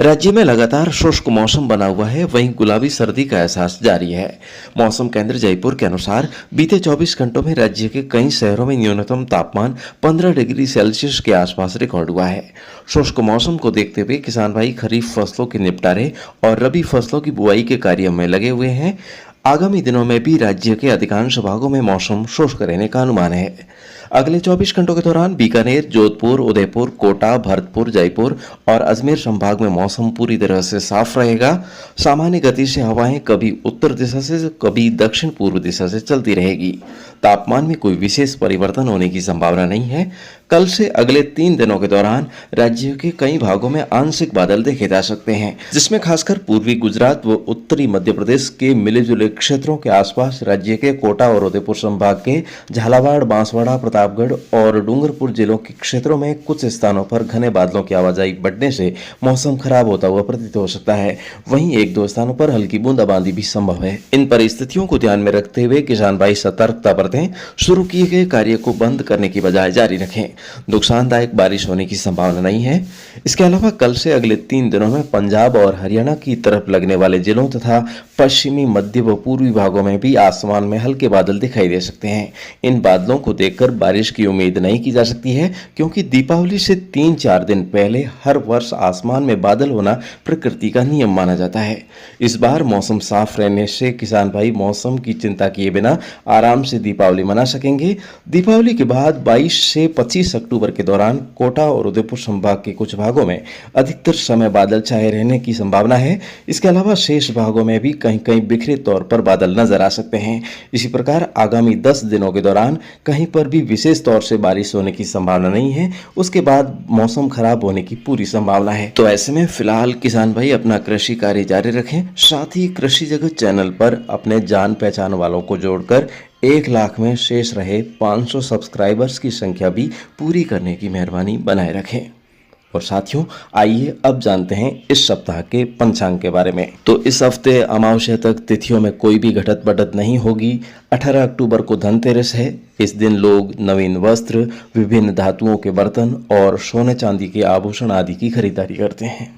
राज्य में लगातार शुष्क मौसम बना हुआ है, वहीं गुलाबी सर्दी का एहसास जारी है। मौसम केंद्र जयपुर के अनुसार बीते 24 घंटों में राज्य के कई शहरों में न्यूनतम तापमान 15 डिग्री सेल्सियस के आसपास रिकॉर्ड हुआ है। शुष्क मौसम को देखते हुए किसान भाई खरीफ फसलों के निपटारे और रबी फसलों की बुआई के कार्य में लगे हुए हैं। आगामी दिनों में भी राज्य के अधिकांश भागों में मौसम शुष्क रहने का अनुमान है। अगले 24 घंटों के दौरान बीकानेर, जोधपुर, उदयपुर, कोटा, भरतपुर, जयपुर और अजमेर संभाग में मौसम पूरी तरह से साफ रहेगा। सामान्य गति से हवाएं कभी उत्तर दिशा से कभी दक्षिण पूर्व दिशा से चलती रहेगी। तापमान में कोई विशेष परिवर्तन होने की संभावना नहीं है। कल से अगले 3 दिनों के दौरान राज्य के कई भागों में आंशिक बादल देखे जा सकते हैं, जिसमें खासकर पूर्वी गुजरात व उत्तरी मध्य प्रदेश के मिले जुले क्षेत्रों के आसपास राज्य के कोटा और उदयपुर संभाग के झालावाड़, बांसवाड़ा, प्रतापगढ़ और डूंगरपुर जिलों के क्षेत्रों में कुछ स्थानों पर घने बादलों की आवाजाही बढ़ने से मौसम खराब होता हुआ प्रतीत हो सकता है। वहीं 1-2 स्थानों पर हल्की बूंदाबांदी भी संभव है। इन परिस्थितियों को ध्यान में रखते हुए किसान भाई सतर्कता बरतें, शुरू किए गए कार्य को बंद करने की बजाय जारी रखें। नुकसानदायक बारिश होने की संभावना नहीं है। इसके अलावा कल से अगले 3 दिनों में पंजाब और हरियाणा की तरफ लगने वाले जिलों तथा पश्चिमी, मध्य व पूर्वी भागों में भी आसमान में हल्के बादल दिखाई दे सकते हैं। इन बादलों को देखकर बारिश की उम्मीद नहीं की जा सकती है, क्योंकि दीपावली से 3-4 दिन पहले हर वर्ष आसमान में बादल होना प्रकृति का नियम माना जाता है। इस बार मौसम साफ रहने से किसान भाई मौसम की चिंता किए बिना आराम से दीपावली मना सकेंगे। दीपावली के बाद 22 से 25 अक्टूबर के दौरान कोटा और उदयपुर संभाग के कुछ भागों में अधिकतर समय बादल छाए रहने की संभावना है। इसके अलावा शेष भागों में भी कहीं कहीं बिखरे तौर पर बादल नजर आ सकते हैं। इसी प्रकार आगामी 10 दिनों के दौरान कहीं पर भी विशेष तौर से बारिश होने की संभावना नहीं है। उसके बाद मौसम खराब होने की पूरी संभावना है। तो ऐसे में फिलहाल किसान भाई अपना कृषि कार्य जारी रखें। साथ ही कृषि जगत चैनल पर अपने जान पहचान वालों को जोड़कर 1 लाख में शेष रहे 500 सब्सक्राइबर्स की संख्या भी पूरी करने की मेहरबानी बनाए रखें। और साथियों, आइए अब जानते हैं इस सप्ताह के पंचांग के बारे में। तो इस हफ्ते अमावस्या तक तिथियों में कोई भी घटत बढ़त नहीं होगी। 18 अक्टूबर को धनतेरस है। इस दिन लोग नवीन वस्त्र, विभिन्न धातुओं के बर्तन और सोने चांदी के आभूषण आदि की खरीदारी करते हैं।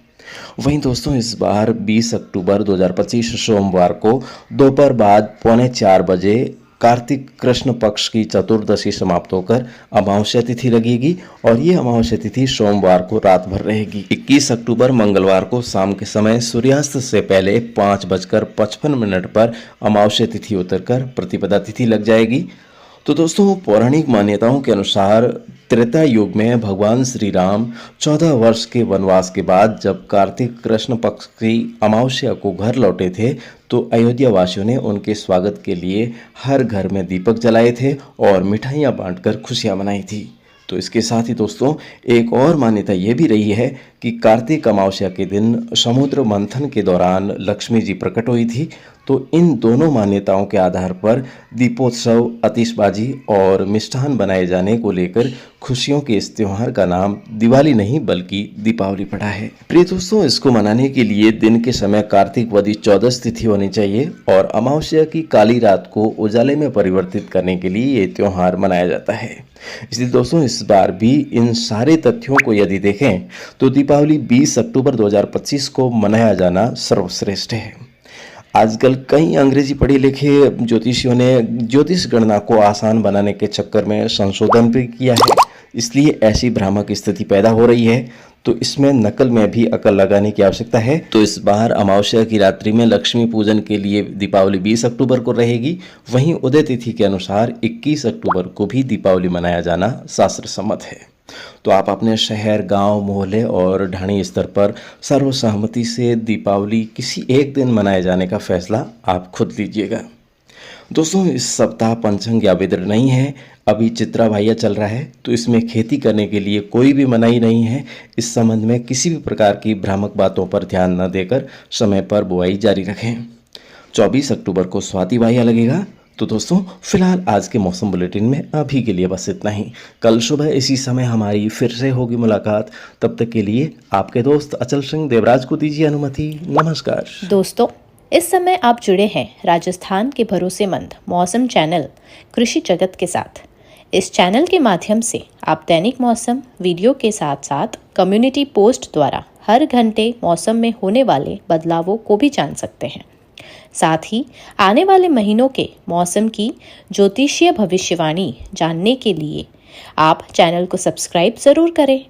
वहीं दोस्तों, इस बार 20 अक्टूबर 2025 सोमवार को दोपहर बाद 3:45 बजे कार्तिक कृष्ण पक्ष की चतुर्दशी समाप्त होकर अमावस्या तिथि लगेगी और ये अमावस्या तिथि सोमवार को रात भर रहेगी। 21 अक्टूबर मंगलवार को शाम के समय सूर्यास्त से पहले 5:55 पर अमावस्या तिथि उतरकर प्रतिपदा तिथि लग जाएगी। तो दोस्तों, पौराणिक मान्यताओं के अनुसार त्रेता युग में भगवान श्री राम 14 वर्ष के वनवास के बाद जब कार्तिक कृष्ण पक्ष की अमावस्या को घर लौटे थे, तो अयोध्या वासियों ने उनके स्वागत के लिए हर घर में दीपक जलाए थे और मिठाइयाँ बांटकर खुशियाँ मनाई थी। तो इसके साथ ही दोस्तों, एक और मान्यता ये भी रही है कि कार्तिक अमावस्या के दिन समुद्र मंथन के दौरान लक्ष्मी जी प्रकट हुई थी। तो इन दोनों मान्यताओं के आधार पर दीपोत्सव, आतिशबाजी और मिष्ठान बनाए जाने को लेकर खुशियों के इस त्योहार का नाम दिवाली नहीं बल्कि दीपावली पड़ा है। प्रिय दोस्तों, इसको मनाने के लिए दिन के समय कार्तिक वदी 14 तिथि होनी चाहिए और अमावस्या की काली रात को उजाले में परिवर्तित करने के लिए ये त्योहार मनाया जाता है। इसलिए दोस्तों, इस बार भी इन सारे तथ्यों को यदि देखें तो दीपावली 20 अक्टूबर 2025 को मनाया जाना सर्वश्रेष्ठ है। आजकल कई अंग्रेजी पढ़े लिखे ज्योतिषियों ने ज्योतिष गणना को आसान बनाने के चक्कर में संशोधन भी किया है, इसलिए ऐसी भ्रामक स्थिति पैदा हो रही है। तो इसमें नकल में भी अकल लगाने की आवश्यकता है। तो इस बार अमावस्या की रात्रि में लक्ष्मी पूजन के लिए दीपावली 20 अक्टूबर को रहेगी। वहीं उदय तिथि के अनुसार 21 अक्टूबर को भी दीपावली मनाया जाना शास्त्र सम्मत है। तो आप अपने शहर, गांव, मोहल्ले और ढाणी स्तर पर सर्वसहमति से दीपावली किसी एक दिन मनाए जाने का फैसला आप खुद लीजिएगा। दोस्तों, इस सप्ताह पंचांग या विदर नहीं है, अभी चित्रा भैया चल रहा है, तो इसमें खेती करने के लिए कोई भी मनाही नहीं है। इस संबंध में किसी भी प्रकार की भ्रामक बातों पर ध्यान न देकर समय पर बुआई जारी रखें। 24 अक्टूबर को स्वाति भैया लगेगा। तो दोस्तों, फिलहाल आज के मौसम बुलेटिन में अभी के लिए बस इतना ही। कल सुबह इसी समय हमारी फिर से होगी मुलाकात। तब तक के लिए आपके दोस्त अचल सिंह देवराज को दीजिए अनुमति। नमस्कार दोस्तों, इस समय आप जुड़े हैं राजस्थान के भरोसेमंद मौसम चैनल कृषि जगत के साथ। इस चैनल के माध्यम से आप दैनिक मौसम वीडियो के साथ साथ कम्युनिटी पोस्ट द्वारा हर घंटे मौसम में होने वाले बदलावों को भी जान सकते हैं। साथ ही आने वाले महीनों के मौसम की ज्योतिषीय भविष्यवाणी जानने के लिए आप चैनल को सब्सक्राइब जरूर करें